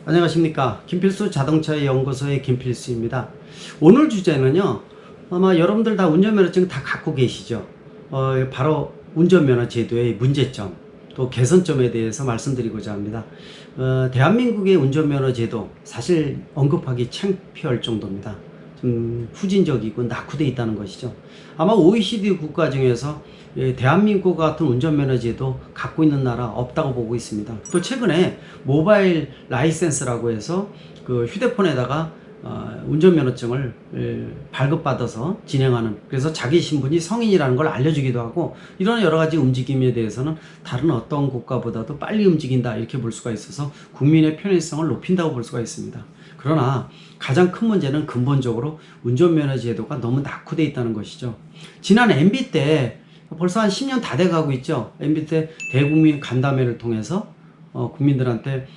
안녕하십니까. 김필수 자동차 연구소의 김필수입니다. 오늘 주제는요, 아마 여러분들 다 운전면허증 다 갖고 계시죠. 바로 운전면허 제도의 문제점, 또 개선점에 대해서 말씀드리고자 합니다. 대한민국의 운전면허 제도 사실 언급하기 창피할 정도입니다. 좀 후진적이고 낙후되어 있다는 것이죠. 아마 OECD 국가 중에서 대한민국 같은 운전면허제도 갖고 있는 나라 없다고 보고 있습니다. 또 최근에 모바일 라이센스라고 해서 그 휴대폰에다가 운전면허증을 발급받아서 진행하는, 그래서 자기 신분이 성인이라는 걸 알려주기도 하고, 이런 여러 가지 움직임에 대해서는 다른 어떤 국가보다도 빨리 움직인다 이렇게 볼 수가 있어서 국민의 편의성을 높인다고 볼 수가 있습니다. 그러나 가장 큰 문제는 근본적으로 운전면허 제도가 너무 낙후되어 있다는 것이죠. 지난 MB 때 벌써 한 10년 다 돼가고 있죠. MB 때 대국민 간담회를 통해서 국민들한테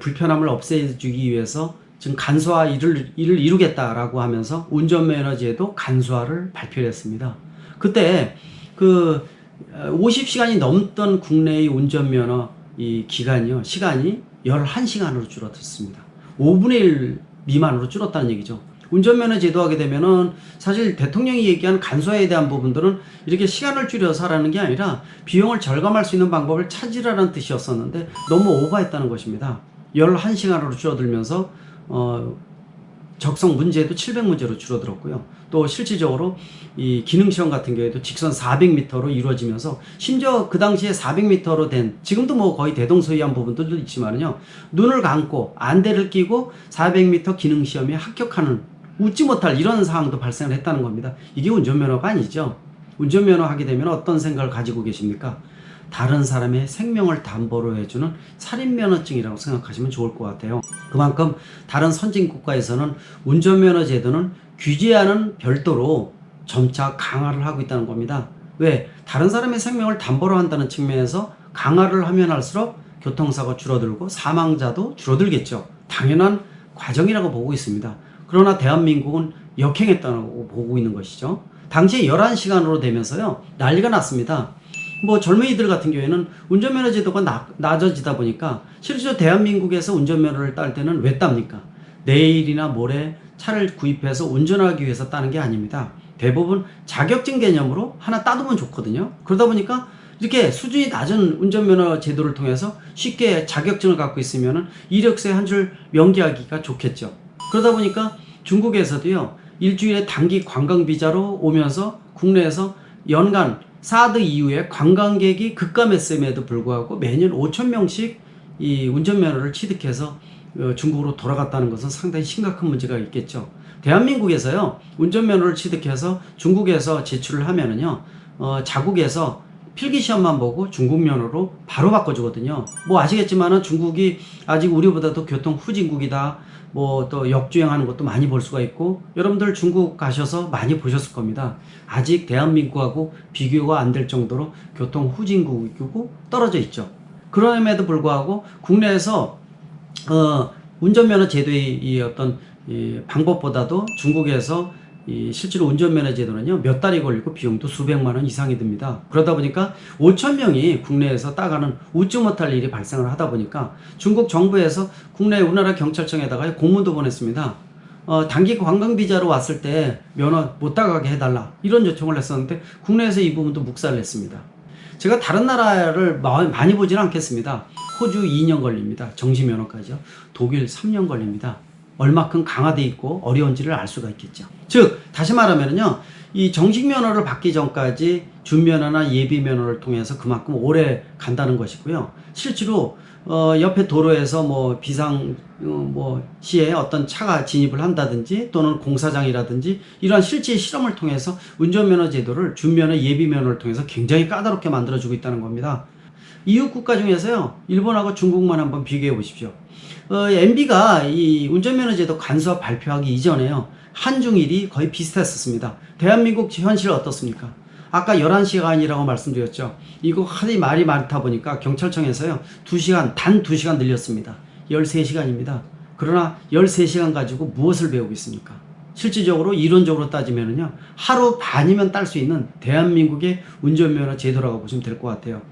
불편함을 없애주기 위해서 지금 간소화 일을 이루겠다라고 하면서 운전면허 제도 간소화를 발표했습니다. 그때 그 50시간이 넘던 국내의 운전면허 이 기간이요, 시간이 11시간으로 줄어들었습니다. 5분의 1 미만으로 줄었다는 얘기죠. 운전면허 제도하게 되면은 사실 대통령이 얘기한 간소화에 대한 부분들은 이렇게 시간을 줄여서 하라는 게 아니라 비용을 절감할 수 있는 방법을 찾으라는 뜻이었었는데 너무 오버했다는 것입니다. 11시간으로 줄어들면서 적성 문제도 700문제로 줄어들었고요. 또 실질적으로 이 기능시험 같은 경우에도 직선 400m로 이루어지면서, 심지어 그 당시에 400m로 된, 지금도 뭐 거의 대동소이한 부분들도 있지만요, 눈을 감고 안대를 끼고 400m 기능시험에 합격하는, 웃지 못할 이런 상황도 발생을 했다는 겁니다. 이게 운전면허가 아니죠. 운전면허 하게 되면 어떤 생각을 가지고 계십니까? 다른 사람의 생명을 담보로 해주는 살인면허증이라고 생각하시면 좋을 것 같아요. 그만큼 다른 선진국가에서는 운전면허 제도는 규제하는 별도로 점차 강화를 하고 있다는 겁니다. 왜? 다른 사람의 생명을 담보로 한다는 측면에서 강화를 하면 할수록 교통사고 줄어들고 사망자도 줄어들겠죠. 당연한 과정이라고 보고 있습니다. 그러나 대한민국은 역행했다고 보고 있는 것이죠. 당시에 11시간으로 되면서요, 난리가 났습니다. 뭐 젊은이들 같은 경우에는 운전면허 제도가 낮아지다 보니까 실제로 대한민국에서 운전면허를 딸 때는 왜 땁니까? 내일이나 모레 차를 구입해서 운전하기 위해서 따는 게 아닙니다. 대부분 자격증 개념으로 하나 따두면 좋거든요. 그러다 보니까 이렇게 수준이 낮은 운전면허 제도를 통해서 쉽게 자격증을 갖고 있으면 이력서에 한 줄 명기하기가 좋겠죠. 그러다 보니까 중국에서도요, 일주일에 단기 관광비자로 오면서 국내에서 연간 사드 이후에 관광객이 급감했음에도 불구하고 매년 5,000명씩 이 운전면허를 취득해서 중국으로 돌아갔다는 것은 상당히 심각한 문제가 있겠죠. 대한민국에서요, 운전면허를 취득해서 중국에서 제출을 하면은요, 자국에서 필기시험만 보고 중국 면허로 바로 바꿔주거든요. 뭐 아시겠지만은 중국이 아직 우리보다도 교통 후진국이다, 뭐 또 역주행하는 것도 많이 볼 수가 있고, 여러분들 중국 가셔서 많이 보셨을 겁니다. 아직 대한민국하고 비교가 안 될 정도로 교통 후진국이고 떨어져 있죠. 그럼에도 불구하고 국내에서 운전면허 제도의 이 어떤 이 방법보다도 중국에서 이 실제로 운전면허 제도는요, 몇 달이 걸리고 비용도 수백만 원 이상이 듭니다. 그러다 보니까 5,000명이 국내에서 따가는 웃지 못할 일이 발생을 하다 보니까 중국 정부에서 국내 우리나라 경찰청에다가 공문도 보냈습니다. 단기 관광비자로 왔을 때 면허 못 따가게 해달라, 이런 요청을 했었는데 국내에서 이 부분도 묵살냈습니다. 제가 다른 나라를 많이 보지는 않겠습니다. 호주 2년 걸립니다. 정시면허까지요. 독일 3년 걸립니다. 얼마큼 강화되어 있고 어려운지를 알 수가 있겠죠. 즉 다시 말하면요, 이 정식 면허를 받기 전까지 준면허나 예비면허를 통해서 그만큼 오래 간다는 것이고요. 실제로 옆에 도로에서 뭐 비상 시에 어떤 차가 진입을 한다든지 또는 공사장이라든지 이러한 실제 실험을 통해서 운전면허 제도를 준면허 예비면허를 통해서 굉장히 까다롭게 만들어주고 있다는 겁니다. 이웃 국가 중에서요, 일본하고 중국만 한번 비교해 보십시오. MB가 이 운전면허 제도 간소화 발표하기 이전에요, 한중일이 거의 비슷했었습니다. 대한민국 현실 어떻습니까? 아까 11시간이라고 말씀드렸죠. 이거 하도 말이 많다 보니까 경찰청에서요, 단 2시간 늘렸습니다. 13시간입니다. 그러나 13시간 가지고 무엇을 배우고 있습니까? 실질적으로 이론적으로 따지면은요, 하루 반이면 딸 수 있는 대한민국의 운전면허 제도라고 보시면 될 것 같아요.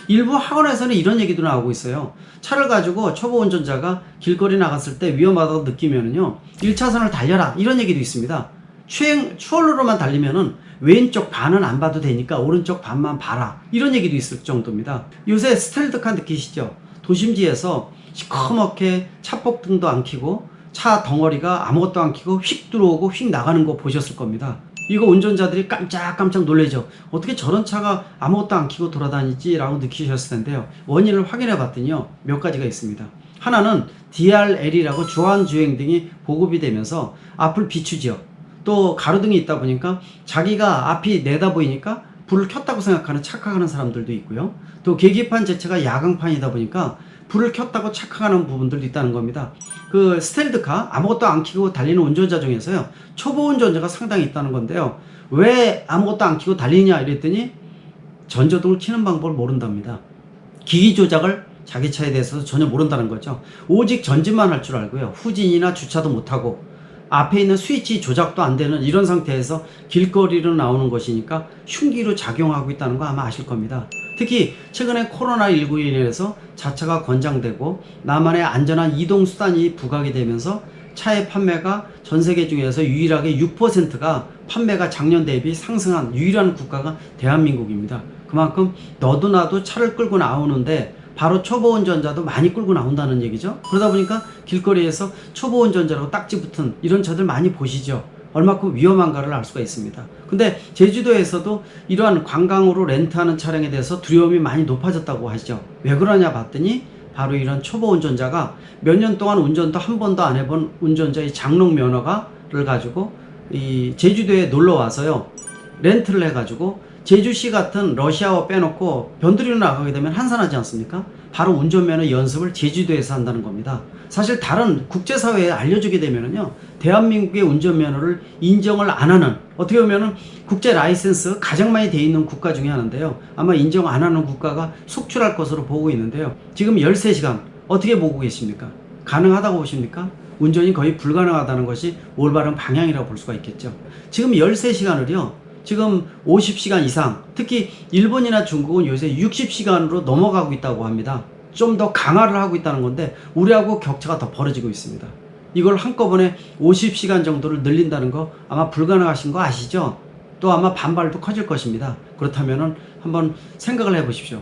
일부 학원에서는 이런 얘기도 나오고 있어요. 차를 가지고 초보 운전자가 길거리 나갔을 때 위험하다고 느끼면은요, 1차선을 달려라, 이런 얘기도 있습니다. 추월로만 달리면은 왼쪽 반은 안 봐도 되니까 오른쪽 반만 봐라, 이런 얘기도 있을 정도입니다. 요새 스텔드카 느끼시죠? 도심지에서 시커멓게 차폭등도 안 켜고 차 덩어리가 아무것도 안 켜고 휙 들어오고 휙 나가는 거 보셨을 겁니다. 이거 운전자들이 깜짝깜짝 놀라죠. 어떻게 저런 차가 아무것도 안 켜고 돌아다니지? 라고 느끼셨을 텐데요. 원인을 확인해 봤더니요, 몇 가지가 있습니다. 하나는 DRL이라고 주황주행등이 보급이 되면서 앞을 비추죠. 또 가로등이 있다 보니까 자기가 앞이 내다 보이니까 불을 켰다고 생각하는, 착각하는 사람들도 있고요. 또 계기판 자체가 야광판이다 보니까 불을 켰다고 착각하는 부분들도 있다는 겁니다. 그 스텔드카 아무것도 안 켜고 달리는 운전자 중에서요, 초보 운전자가 상당히 있다는 건데요. 왜 아무것도 안 켜고 달리냐 이랬더니 전조등을 켜는 방법을 모른답니다. 기기 조작을 자기 차에 대해서 전혀 모른다는 거죠. 오직 전진만 할 줄 알고요, 후진이나 주차도 못하고 앞에 있는 스위치 조작도 안 되는 이런 상태에서 길거리로 나오는 것이니까 흉기로 작용하고 있다는 거 아마 아실 겁니다. 특히 최근에 코로나19로 인해서 자차가 권장되고 나만의 안전한 이동 수단이 부각이 되면서 차의 판매가 전 세계 중에서 유일하게 6%가 판매가 작년 대비 상승한 유일한 국가가 대한민국입니다. 그만큼 너도 나도 차를 끌고 나오는데 바로 초보 운전자도 많이 끌고 나온다는 얘기죠. 그러다 보니까 길거리에서 초보 운전자라고 딱지 붙은 이런 차들 많이 보시죠. 얼마큼 위험한가를 알 수가 있습니다. 근데 제주도에서도 이러한 관광으로 렌트하는 차량에 대해서 두려움이 많이 높아졌다고 하시죠. 왜 그러냐 봤더니 바로 이런 초보 운전자가 몇 년 동안 운전도 한 번도 안 해본 운전자의 장롱 면허가를 가지고 이 제주도에 놀러 와서요, 렌트를 해가지고 제주시 같은 러시아어 빼놓고 변두리로 나가게 되면 한산하지 않습니까? 바로 운전면허 연습을 제주도에서 한다는 겁니다. 사실 다른 국제사회에 알려주게 되면은요, 대한민국의 운전면허를 인정을 안 하는, 어떻게 보면은 국제 라이센스 가장 많이 돼 있는 국가 중에 하나인데요, 아마 인정 안 하는 국가가 속출할 것으로 보고 있는데요. 지금 13시간 어떻게 보고 계십니까? 가능하다고 보십니까? 운전이 거의 불가능하다는 것이 올바른 방향이라고 볼 수가 있겠죠. 지금 13시간을요, 지금 50시간 이상, 특히 일본이나 중국은 요새 60시간으로 넘어가고 있다고 합니다. 좀 더 강화를 하고 있다는 건데 우리하고 격차가 더 벌어지고 있습니다. 이걸 한꺼번에 50시간 정도를 늘린다는 거 아마 불가능하신 거 아시죠? 또 아마 반발도 커질 것입니다. 그렇다면은 한번 생각을 해보십시오.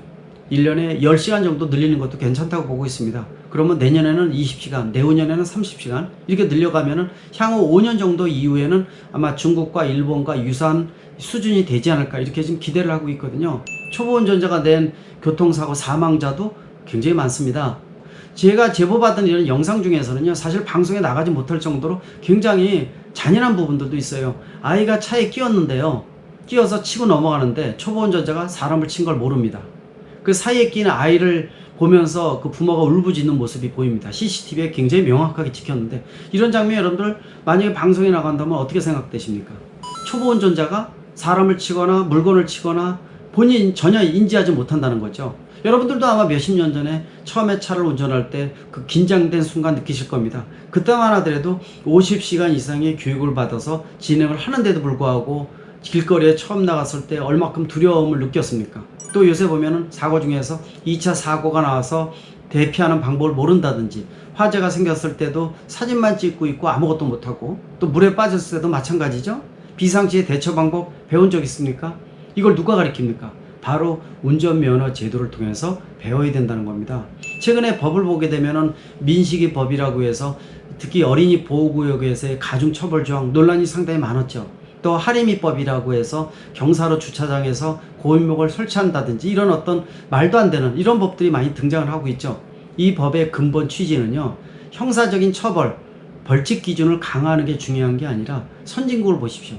1년에 10시간 정도 늘리는 것도 괜찮다고 보고 있습니다. 그러면 내년에는 20시간, 내후년에는 30시간 이렇게 늘려가면은 향후 5년 정도 이후에는 아마 중국과 일본과 유사한 수준이 되지 않을까, 이렇게 지금 기대를 하고 있거든요. 초보 운전자가 낸 교통사고 사망자도 굉장히 많습니다. 제가 제보받은 이런 영상 중에서는요, 사실 방송에 나가지 못할 정도로 굉장히 잔인한 부분들도 있어요. 아이가 차에 끼었는데요, 끼어서 치고 넘어가는데 초보 운전자가 사람을 친 걸 모릅니다. 그 사이에 끼는 아이를 보면서 그 부모가 울부짖는 모습이 보입니다. CCTV에 굉장히 명확하게 찍혔는데, 이런 장면 여러분들 만약에 방송에 나간다면 어떻게 생각되십니까? 초보 운전자가 사람을 치거나 물건을 치거나 본인 전혀 인지하지 못한다는 거죠. 여러분들도 아마 몇십 년 전에 처음에 차를 운전할 때 그 긴장된 순간 느끼실 겁니다. 그때만 하더라도 50시간 이상의 교육을 받아서 진행을 하는데도 불구하고 길거리에 처음 나갔을 때 얼마큼 두려움을 느꼈습니까? 또 요새 보면은 사고 중에서 2차 사고가 나와서 대피하는 방법을 모른다든지, 화재가 생겼을 때도 사진만 찍고 있고 아무것도 못하고, 또 물에 빠졌을 때도 마찬가지죠. 비상시에 대처 방법 배운 적 있습니까? 이걸 누가 가르칩니까? 바로 운전면허 제도를 통해서 배워야 된다는 겁니다. 최근에 법을 보게 되면은 민식이 법이라고 해서 특히 어린이 보호구역에서의 가중처벌 조항 논란이 상당히 많았죠. 또 하리미법이라고 해서 경사로 주차장에서 고인목을 설치한다든지 이런 어떤 말도 안 되는 이런 법들이 많이 등장을 하고 있죠. 이 법의 근본 취지는요, 형사적인 처벌, 벌칙 기준을 강화하는 게 중요한 게 아니라 선진국을 보십시오.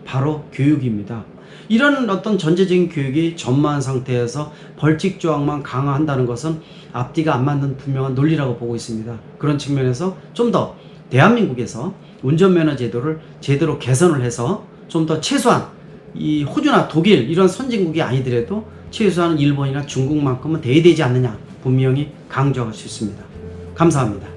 바로 교육입니다. 이런 어떤 전제적인 교육이 전무한 상태에서 벌칙 조항만 강화한다는 것은 앞뒤가 안 맞는 분명한 논리라고 보고 있습니다. 그런 측면에서 좀 더 대한민국에서 운전면허 제도를 제대로 개선을 해서 좀 더 최소한 이 호주나 독일 이런 선진국이 아니더라도 최소한 일본이나 중국만큼은 돼야 되지 않느냐, 분명히 강조할 수 있습니다. 감사합니다.